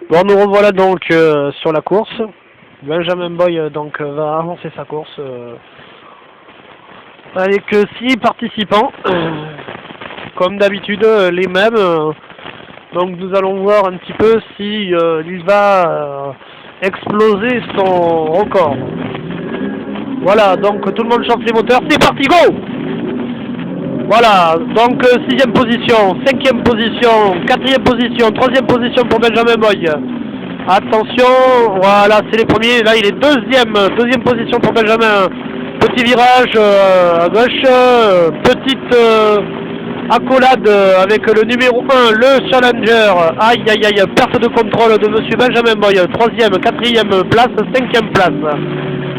Bon, nous revoilà donc sur la course. Benjamin Boy donc va avancer sa course avec 6 participants, comme d'habitude les mêmes. Donc nous allons voir un petit peu si il va exploser son record. Voilà, donc tout le monde chauffe les moteurs, c'est parti, go! Voilà, donc 6e position, 5e position, 4e position, 3e position pour Benjamin Boy. Attention, voilà, c'est les premiers. Là, il est deuxième position pour Benjamin. Petit virage à gauche, petite accolade avec le numéro 1, le Challenger. Aïe, aïe, aïe, perte de contrôle de monsieur Benjamin Boy. 3e, 4e place, 5e place.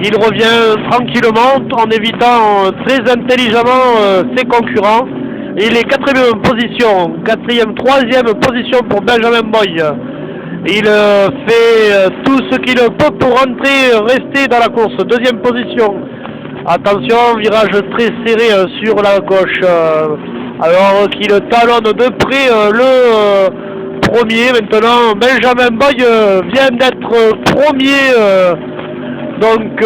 Il revient tranquillement en évitant très intelligemment ses concurrents. Il est 4e position, 4e, 3e position pour Benjamin Boy. Il fait tout ce qu'il peut pour rester dans la course. 2e position. Attention, virage très serré sur la gauche. Alors qu'il talonne de près le premier. Maintenant, Benjamin Boy vient d'être premier. Donc,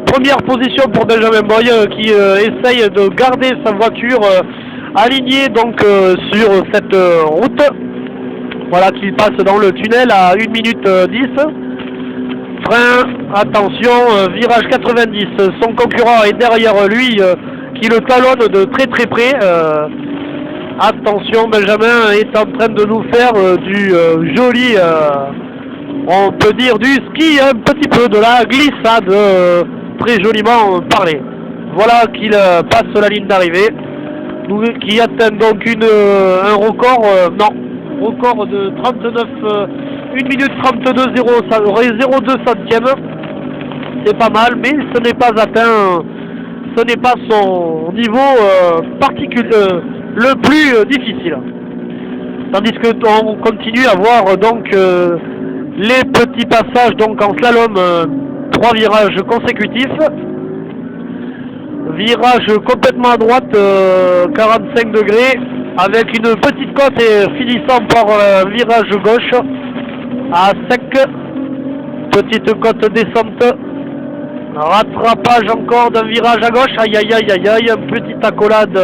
première position pour Benjamin Boy qui essaye de garder sa voiture alignée donc sur cette route. Voilà, qu'il passe dans le tunnel à 1 minute 10. Frein, attention, virage 90. Son concurrent est derrière lui qui le talonne de très très près. Attention, Benjamin est en train de nous faire du joli... on peut dire du ski, un petit peu de la glissade, très joliment parlé. Voilà qu'il passe la ligne d'arrivée, qui atteint donc un record, record de 39, 1 minute 32 0, ça aurait 0,2 centièmes. C'est pas mal, mais ce n'est pas atteint, ce n'est pas son niveau particulier, le plus difficile. Tandis que on continue à voir donc les petits passages donc en slalom, 3 virages consécutifs. Virage complètement à droite, 45 degrés, avec une petite côte et finissant par virage gauche à sec. Petite côte descente. Rattrapage encore d'un virage à gauche. Aïe aïe aïe aïe aïe, une petite accolade.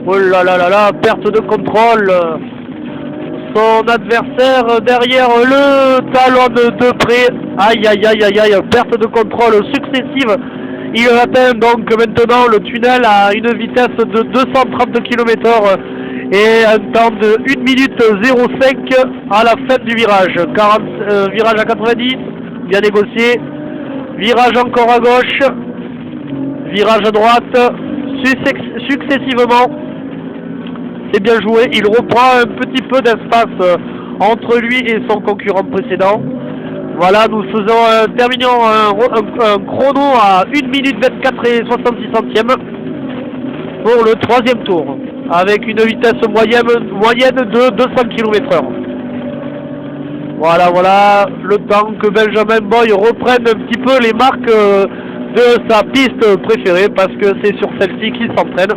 Oh là là là là, perte de contrôle. Son adversaire derrière le talonne de près. Aïe aïe aïe aïe aïe, perte de contrôle successive. Il atteint donc maintenant le tunnel à une vitesse de 230 km/h et un temps de 1 minute 05 à la fin du virage. Virage à 90, bien négocié. Virage encore à gauche. Virage à droite. Successivement. C'est bien joué, il reprend un petit peu d'espace entre lui et son concurrent précédent. Voilà, nous terminons un chrono à 1 minute 24 et 66 centièmes pour le 3e tour, avec une vitesse moyenne de 200 km/h. Voilà, voilà, le temps que Benjamin Boy reprenne un petit peu les marques de sa piste préférée, parce que c'est sur celle-ci qu'il s'entraîne.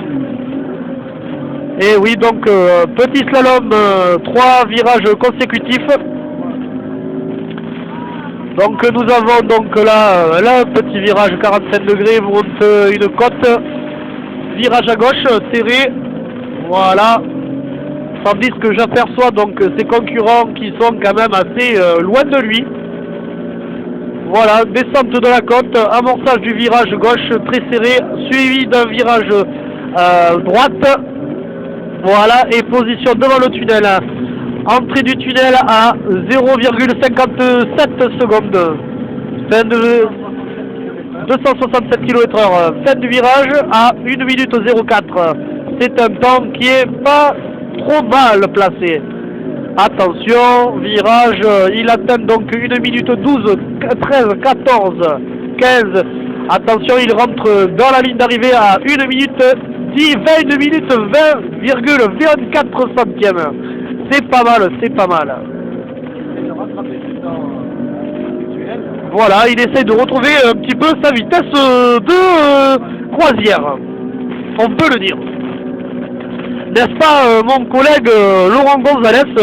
Et oui, donc petit slalom, 3 virages consécutifs. Donc nous avons donc là petit virage 45 degrés, vous monte une côte, virage à gauche serré, voilà. Tandis que j'aperçois donc ses concurrents qui sont quand même assez loin de lui. Voilà, descente de la côte, amorçage du virage gauche très serré, suivi d'un virage droite. Voilà, et position devant le tunnel. Entrée du tunnel à 0,57 secondes. Fin de 267 km/h. Fin du virage à 1 minute 04. C'est un temps qui est pas trop mal placé. Attention, virage, il atteint donc 1 minute 12, 13, 14, 15. Attention, il rentre dans la ligne d'arrivée à 1 minute 10, 20 minutes 20,24 centièmes. C'est pas mal, c'est pas mal. Voilà, il essaie de retrouver un petit peu sa vitesse de croisière. On peut le dire. N'est-ce pas, mon collègue Laurent Gonzalez,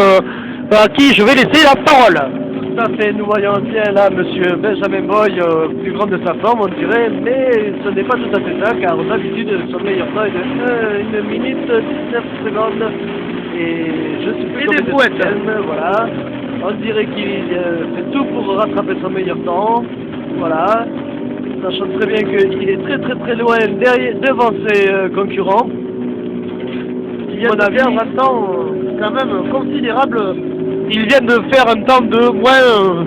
à qui je vais laisser la parole. Tout à fait, nous voyons bien là Monsieur Benjamin Boy, plus grand de sa forme, on dirait, mais ce n'est pas tout à fait ça, car d'habitude son meilleur temps est de 1 minute 19 secondes, et je suis plus Et des bouettes. Voilà, on dirait qu'il fait tout pour rattraper son meilleur temps, voilà, sachant très bien qu'il est très loin derrière, devant ses concurrents. Il vient de perdre un temps quand même considérable. Ils viennent de faire un temps de moins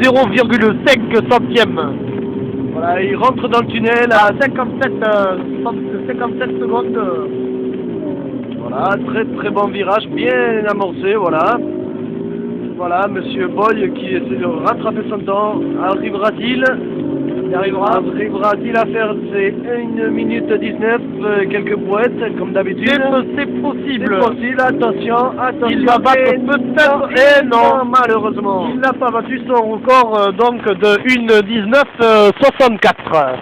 0,5 centième. Voilà, il rentre dans le tunnel à 57 secondes. Voilà, très bon virage, bien amorcé, voilà. Voilà, Monsieur Boy qui essaie de rattraper son temps. Arrivera-t-il à faire ses 1 minute 19, quelques bouettes, comme d'habitude? C'est possible. C'est possible, attention. Il va battre peut-être, non, malheureusement. Il n'a pas battu son record donc de 1,19,64.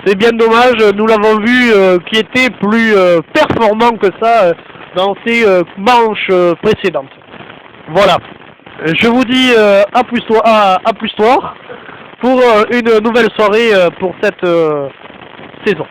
C'est bien dommage, nous l'avons vu qui était plus performant que ça dans ses manches précédentes. Voilà. Je vous dis à plus tard pour une nouvelle soirée pour cette saison.